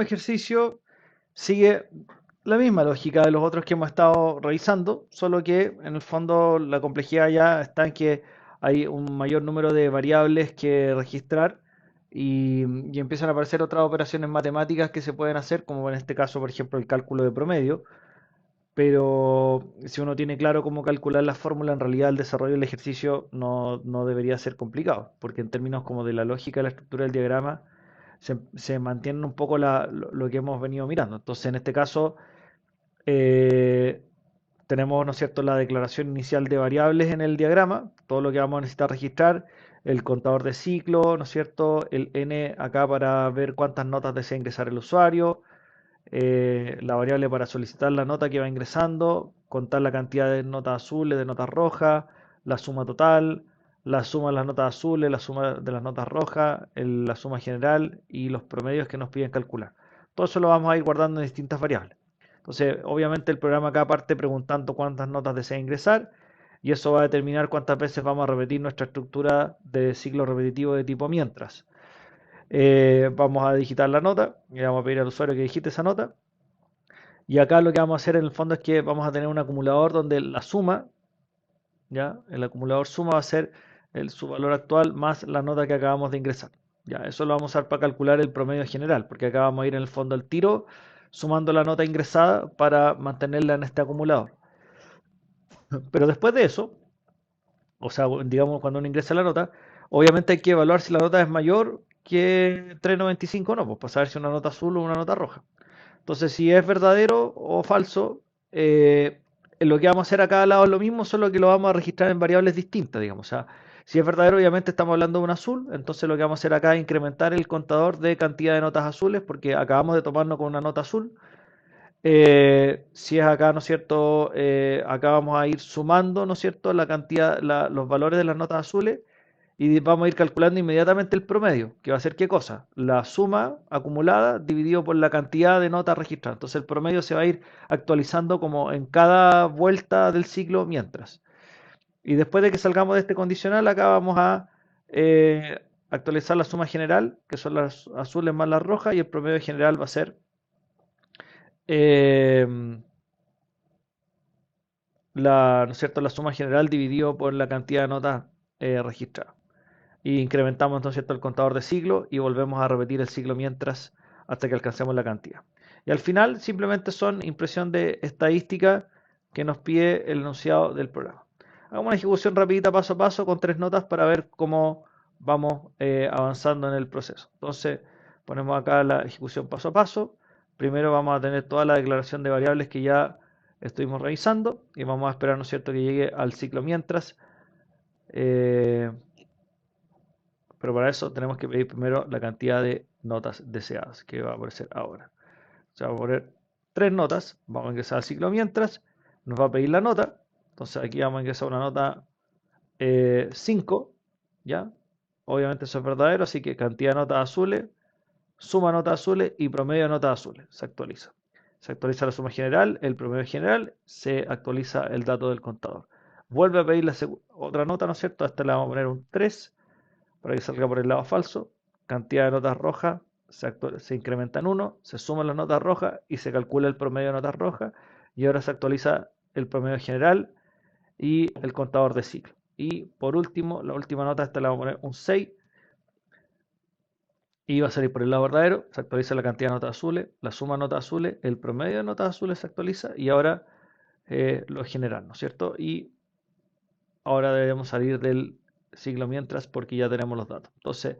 ejercicio sigue la misma lógica de los otros que hemos estado revisando, solo que en el fondo la complejidad ya está en que hay un mayor número de variables que registrar y empiezan a aparecer otras operaciones matemáticas que se pueden hacer, como en este caso, por ejemplo, el cálculo de promedio. Pero si uno tiene claro cómo calcular la fórmula, en realidad el desarrollo del ejercicio no debería ser complicado, porque en términos como de la lógica y la estructura del diagrama, se mantiene un poco lo que hemos venido mirando. Entonces, en este caso, eh, tenemos, ¿no es cierto?, la declaración inicial de variables en el diagrama, todo lo que vamos a necesitar registrar, el contador de ciclo, ¿no es cierto?, el n acá para ver cuántas notas desea ingresar el usuario, la variable para solicitar la nota que va ingresando, contar la cantidad de notas azules, de notas rojas, la suma total, la suma de las notas azules, la suma de las notas rojas, la suma general y los promedios que nos piden calcular. Todo eso lo vamos a ir guardando en distintas variables. Entonces, obviamente el programa acá parte preguntando cuántas notas desea ingresar y eso va a determinar cuántas veces vamos a repetir nuestra estructura de ciclo repetitivo de tipo mientras. Vamos a digitar la nota y vamos a pedir al usuario que digite esa nota. Y acá lo que vamos a hacer en el fondo es que vamos a tener un acumulador donde la suma, ¿ya? El acumulador suma va a ser su valor actual más la nota que acabamos de ingresar. Ya, eso lo vamos a usar para calcular el promedio general, porque acá vamos a ir en el fondo al tiro sumando la nota ingresada para mantenerla en este acumulador. Pero después de eso, o sea, digamos cuando uno ingresa la nota, obviamente hay que evaluar si la nota es mayor que 3,95 o no, pues para saber si una nota azul o una nota roja. Entonces, si es verdadero o falso, lo que vamos a hacer a cada lado es lo mismo, solo que lo vamos a registrar en variables distintas, digamos. O sea, si es verdadero, obviamente estamos hablando de un azul, entonces lo que vamos a hacer acá es incrementar el contador de cantidad de notas azules, porque acabamos de tomarnos con una nota azul. Si es acá, ¿no es cierto? Acá vamos a ir sumando, ¿no es cierto? La cantidad, los valores de las notas azules y vamos a ir calculando inmediatamente el promedio, que va a ser ¿qué cosa? La suma acumulada dividido por la cantidad de notas registradas. Entonces el promedio se va a ir actualizando como en cada vuelta del ciclo mientras. Y después de que salgamos de este condicional, acá vamos a actualizar la suma general, que son las azules más las rojas, y el promedio general va a ser eh, ¿no es cierto? La suma general dividido por la cantidad de notas registradas. Y incrementamos, ¿no es cierto?, el contador de ciclo y volvemos a repetir el ciclo mientras hasta que alcancemos la cantidad. Y al final simplemente son impresión de estadística que nos pide el enunciado del programa. Hagamos una ejecución rapidita paso a paso con 3 notas para ver cómo vamos avanzando en el proceso. Entonces ponemos acá la ejecución paso a paso. Primero vamos a tener toda la declaración de variables que ya estuvimos revisando y vamos a esperar, ¿no es cierto?, que llegue al ciclo mientras. Eh, pero para eso tenemos que pedir primero la cantidad de notas deseadas, que va a aparecer ahora. O sea, va a poner 3 notas, vamos a ingresar al ciclo mientras, nos va a pedir la nota, entonces aquí vamos a ingresar una nota 5, ¿ya? Obviamente eso es verdadero, así que cantidad de notas azules, suma notas azules y promedio de notas azules, se actualiza. Se actualiza la suma general, el promedio general, se actualiza el dato del contador. Vuelve a pedir la otra nota, ¿no es cierto? A esta le vamos a poner un 3 para que salga por el lado falso. Cantidad de notas rojas se incrementa en 1, se suman las notas rojas y se calcula el promedio de notas rojas y ahora se actualiza el promedio general y el contador de ciclo. Y por último, la última nota, esta le vamos a poner un 6 y va a salir por el lado verdadero, se actualiza la cantidad de notas azules, la suma de notas azules, el promedio de notas azules se actualiza y ahora lo general, ¿no es cierto? Y ahora debemos salir del ciclo mientras porque ya tenemos los datos. Entonces,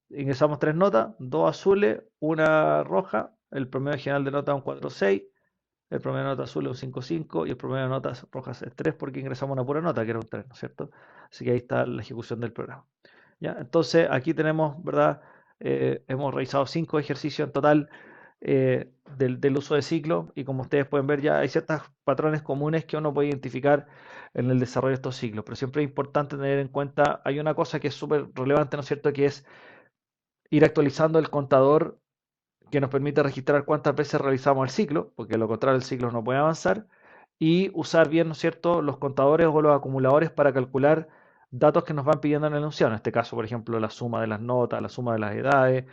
ingresamos 3 notas, 2 azules, una roja, el promedio general de nota es un 4,6, el promedio de notas azules es un 5,5 y el promedio de notas rojas es 3 porque ingresamos una pura nota que era un 3, ¿no es cierto? Así que ahí está la ejecución del programa. ¿Ya? Entonces aquí tenemos, ¿verdad? Hemos realizado 5 ejercicios en total del uso de ciclo y como ustedes pueden ver ya hay ciertos patrones comunes que uno puede identificar en el desarrollo de estos ciclos, pero siempre es importante tener en cuenta, hay una cosa que es súper relevante, ¿no es cierto?, que es ir actualizando el contador que nos permite registrar cuántas veces realizamos el ciclo, porque de lo contrario el ciclo no puede avanzar, y usar bien, ¿no es cierto?, los contadores o los acumuladores para calcular datos que nos van pidiendo en el enunciado. En este caso, por ejemplo, la suma de las notas, la suma de las edades,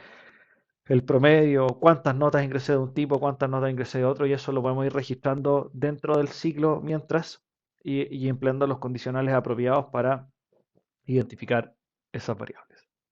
el promedio, cuántas notas ingresé de un tipo, cuántas notas ingresé de otro, y eso lo podemos ir registrando dentro del ciclo mientras y empleando los condicionales apropiados para identificar esas variables.